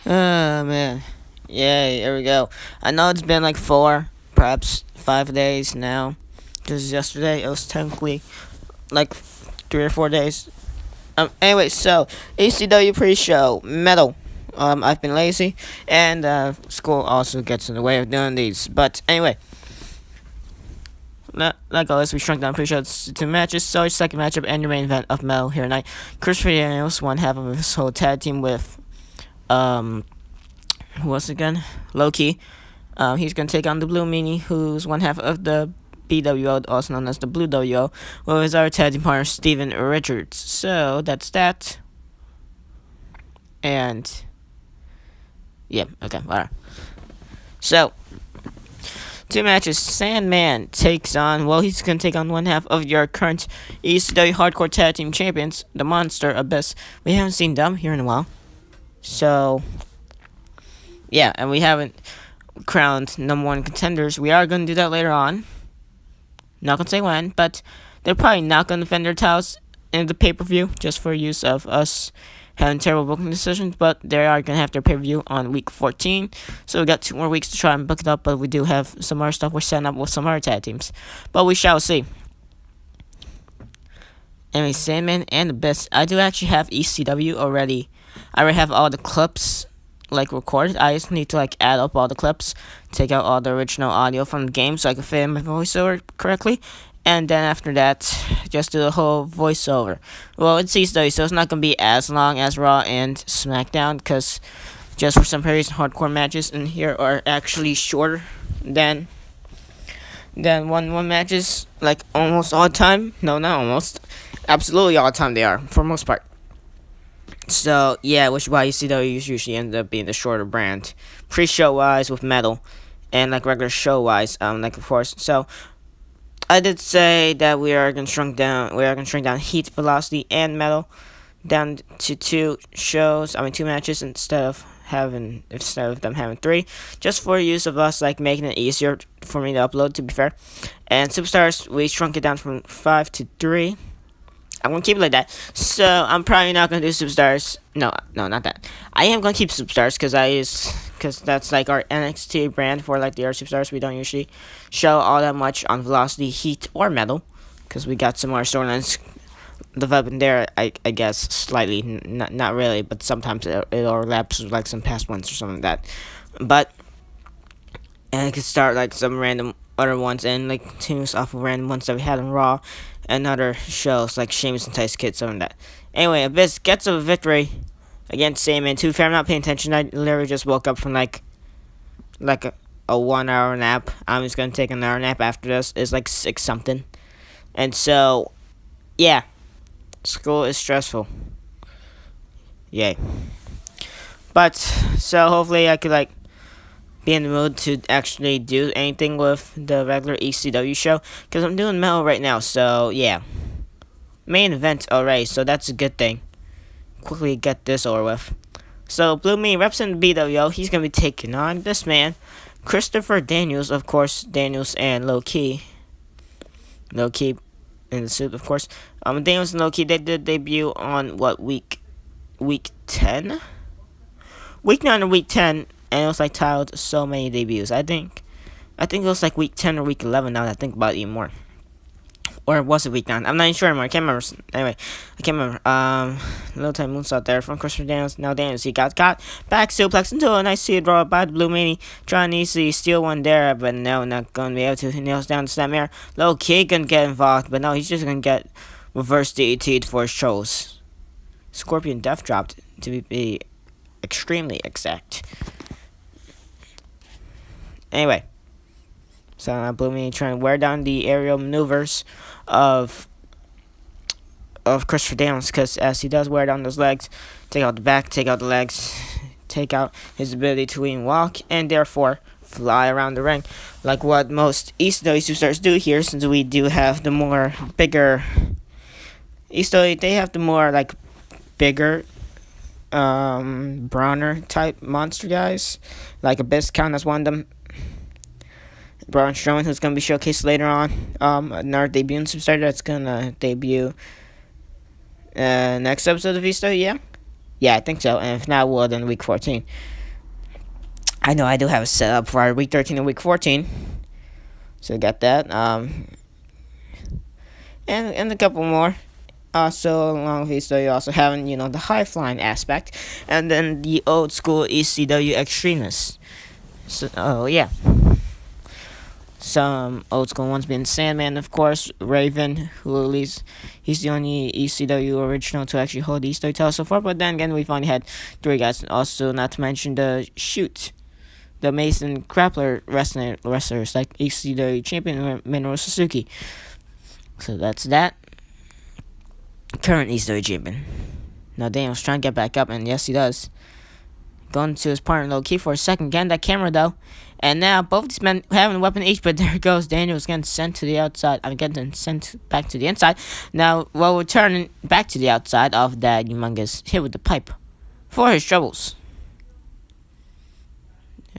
Oh man. Yay, here we go. I know it's been like 4, perhaps 5 days now. Because yesterday it was technically like 3 or 4 days. Anyway, so A.A.W. pre-show metal. I've been lazy, and school also gets in the way of doing these. But anyway, like always, we shrunk down pre-show to 2 matches. So it's second matchup and your main event of metal here tonight. Christopher Daniels, one half of his whole tag team with who was it again? Loki. He's gonna take on the Blue Meanie, who's one half of the BWO, also known as the Blue WO, with his other tag team partner Steven Richards. So that's that. And yeah, okay, alright. So 2 matches. Sandman takes on, well, he's gonna take on one half of your current ECW Hardcore Tag Team Champions, the Monster Abyss. We haven't seen them here in a while. So yeah, and we haven't crowned #1 contenders. We are going to do that later on. Not going to say when, but they're probably not going to defend their titles in the pay-per-view just for use of us having terrible booking decisions, but they are going to have their pay-per-view on week 14. So we got 2 more weeks to try and book it up, but we do have some other stuff we're setting up with some other tag teams. But we shall see. Anyway, Sandman and Abyss. I do actually have ECW already. I already have all the clips like recorded. I just need to like add up all the clips, take out all the original audio from the game so I can fit in my voiceover correctly, and then after that just do the whole voiceover. Well, it's ECW, so it's not gonna be as long as Raw and SmackDown, because just for some reason hardcore matches in here are actually shorter than one matches, like almost all the time. No, not almost, absolutely all the time they are for most part. So yeah, which is why ECW usually ends up being the shorter brand, pre-show wise with metal, and like regular show wise, like of course. So I did say that we are gonna shrink down Heat, Velocity, and Metal down to 2 matches instead of them having 3, just for use of us, like making it easier for me to upload. To be fair, and Superstars, we shrunk it down from 5 to 3. I'm gonna keep it like that. So I'm probably not gonna do Superstars. No, not that. I am gonna keep Superstars because that's like our NXT brand for like the other Superstars. We don't usually show all that much on Velocity, Heat, or Metal, because we got some more storylines developing there. I guess slightly, not really, but sometimes it overlaps with like some past ones or something like that. But and I could start like some random other ones and like tunes off of random ones that we had on Raw and other shows like Sheamus and Tyson Kidd, something like that. Anyway, Abyss gets a victory against Sandman. To be fair, I'm not paying attention. I literally just woke up from like a 1 hour nap. I'm just gonna take an hour nap after this. It's like 6 something. And so yeah. School is stressful. Yay. But so hopefully I could like be in the mood to actually do anything with the regular ECW show, because I'm doing metal right now. So yeah, main event already, so that's a good thing. Quickly get this over with. So Blue Me representing BWO. He's gonna be taking on this man, Christopher Daniels, of course. Daniels and Low-Key in the suit, of course. Daniels and Low-Key, they did debut on what week 10, week 9 or week 10. And it was like titled so many debuts. I think it was like week 10 or week 11 now that I think about it even more. Or was it week 9? I'm not even sure anymore. I can't remember. Anyway, I can't remember. Little time moonsault there from Christopher Daniels. Now Daniels, he got back suplex into a nice seated draw by the Blue Meanie. Trying to easily steal one there, but no, not going to be able to. He nails down the snapmare. Low-Key gonna get involved, but no, he's just going to get reverse DDT'd for his trolls. Scorpion Death dropped, to be extremely exact. Anyway, so Blue Meanie trying to wear down the aerial maneuvers of Christopher Daniels, because as he does wear down those legs, take out the back, take out the legs, take out his ability to even walk, and therefore fly around the ring, like what most ECW superstars do here, since we do have the more bigger ECW, they have the more like bigger brawner type monster guys, like Abyss count as one of them. Braun Strowman, who's going to be showcased later on. Another debuting superstar that's going to debut next episode of Vista, yeah? Yeah, I think so. And if not, well, then week 14. I know I do have a setup for our week 13 and week 14. So got that. And a couple more. Also, along with these, you also having the high flying aspect, and then the old school ECW extremists. So, oh yeah, some old school ones being Sandman, of course, Raven, who at least he's the only ECW original to actually hold the ECW title so far. But then again, we've only had 3 guys. Also, not to mention the Shoot, the Mason Grappler wrestlers like ECW champion Minoru Suzuki. So that's that. Current ECW champion. Now Daniel's trying to get back up, and yes, he does. Going to his partner low key for a second, getting that camera though. And now both these men having a weapon each, but there goes Daniel's getting sent to the outside. I'm getting sent back to the inside. Now, while we're turning back to the outside of that humongous hit with the pipe for his troubles.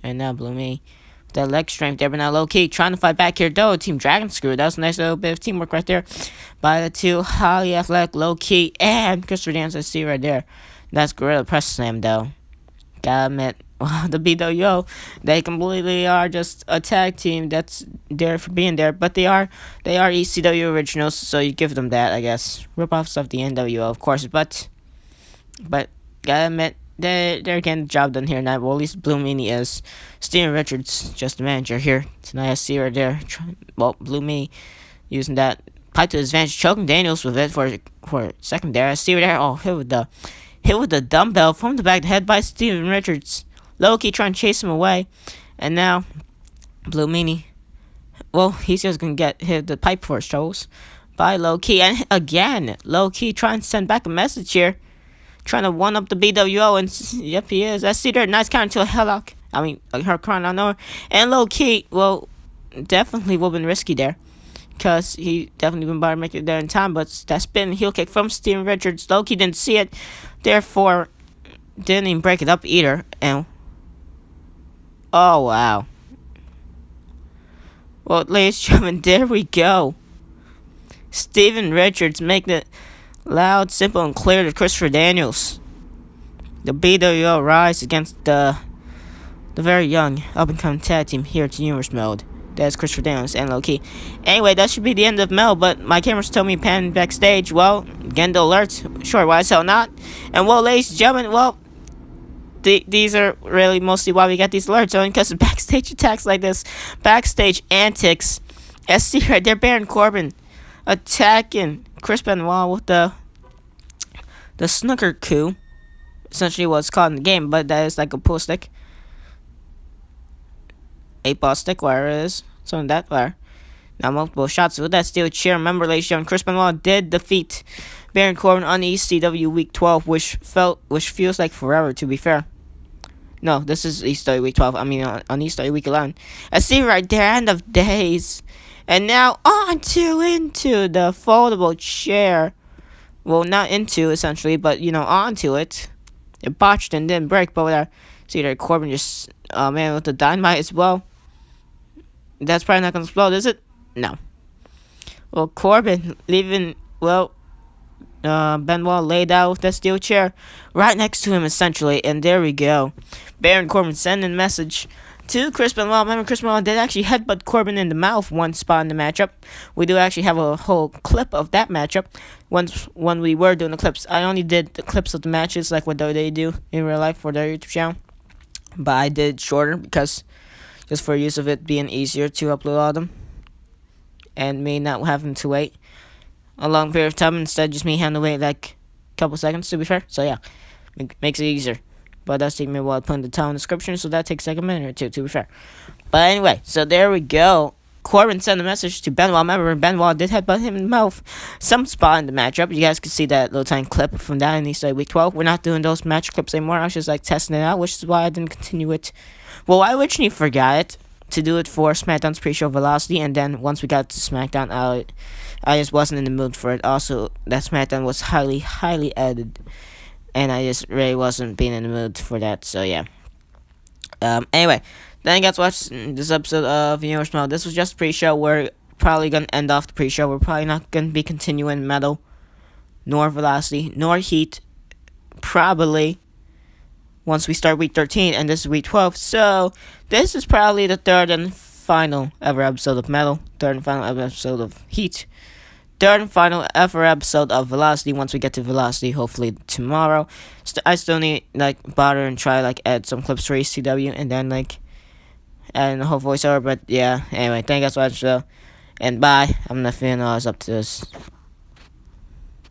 And now Blue Me, that leg strength there, but now low key trying to fight back here though. Team Dragon Screw. That was a nice little bit of teamwork right there by the two highly athletic low key and Christopher Dance. I see right there. That's Gorilla Press Slam though. Gotta admit, the BWO, they completely are just a tag team that's there for being there, but they are ECW originals, so you give them that, I guess. Rip-offs of the NWO, of course, but gotta admit, they're getting the job done here now. Well, at least Blue Meanie is. Steven Richards, just the manager here tonight. I see right there. Blue Meanie using that pipe to his advantage, choking Daniels with it for a second there. I see right there. Oh, hit with the dumbbell from the back of the head by Steven Richards. Loki trying to chase him away. And now, Blue Meanie, well, he's just going to get hit the pipe for his troubles by Loki. And again, Loki trying to send back a message here. Trying to one-up the BWO. And yep, he is. I see there. Nice counter to a headlock. I mean, her crying out nowhere. And Loki, well, definitely would have been risky there. Because he definitely been about to make it there in time. But that spin heel kick from Steven Richards. Loki didn't see it. Therefore, didn't even break it up either. And oh, wow. Well, ladies and gentlemen, there we go. Steven Richards making it loud, simple, and clear to Christopher Daniels. The BWO rise against the very young up-and-coming tag team here at Universe Mode. That's Christopher Daniels and Loki. Anyway, that should be the end of Mel, but my cameras told me pan backstage. Well, getting the alerts. Sure, why so not? And well, ladies and gentlemen, well, these are really mostly why we got these alerts on, because of backstage attacks like this, backstage antics. As see right there, Baron Corbin attacking Chris Benoit with the snooker coup, essentially what's called in the game, but that is like a pool stick, 8-ball stick, whatever it is, something like that, whatever. Now multiple shots with that steel chair. Remember, ladies and gentlemen, Chris Benoit did defeat Baron Corbin on ECW Week 12, which feels like forever, to be fair. No, this is ECW Week 12. I mean, on ECW Week 11. I see right there, end of days. And now into the foldable chair. Well, not into, essentially, but, onto it. It botched and didn't break, but whatever. See there, Corbin just, man, with the dynamite as well. That's probably not going to explode, is it? No. Well, Corbin leaving, Benoit laid out with that steel chair right next to him, essentially, and there we go. Baron Corbin sending a message to Chris Benoit. Remember, Chris Benoit did actually headbutt Corbin in the mouth one spot in the matchup. We do actually have a whole clip of that matchup when we were doing the clips. I only did the clips of the matches like what they do in real life for their YouTube channel, but I did shorter because just for use of it being easier to upload all of them and me not having to wait a long period of time, instead just me having to wait like a couple seconds, to be fair. So yeah, makes it easier. But it does take me a while to put in the time in the description, so that takes like a minute or two, to be fair. But anyway, so there we go. Corbin sent a message to Benoit. Remember, Benoit did headbutt him in the mouth some spot in the matchup. You guys can see that little tiny clip from that in ECW Week 12. We're not doing those match clips anymore. I was just like testing it out, which is why I didn't continue it. Well, I originally forgot it to do it for SmackDown's pre-show Velocity, and then once we got to SmackDown, I just wasn't in the mood for it. Also, that SmackDown was highly, highly edited, and I just really wasn't being in the mood for that, so yeah. Anyway, then you guys watched this episode of Universe Mode. This was just a pre-show. We're probably going to end off the pre-show. We're probably not going to be continuing Metal, nor Velocity, nor Heat, probably. once we start week 13, and this is week 12. So this is probably the third and final ever episode of Metal, third and final ever episode of Heat, third and final ever episode of Velocity. Once we get to Velocity, hopefully tomorrow. I still need like bother and try like add some clips for A.A.W. and then like add in the whole voiceover. But yeah, anyway, thank you guys for watching the show, and bye. I'm not feeling all up to this.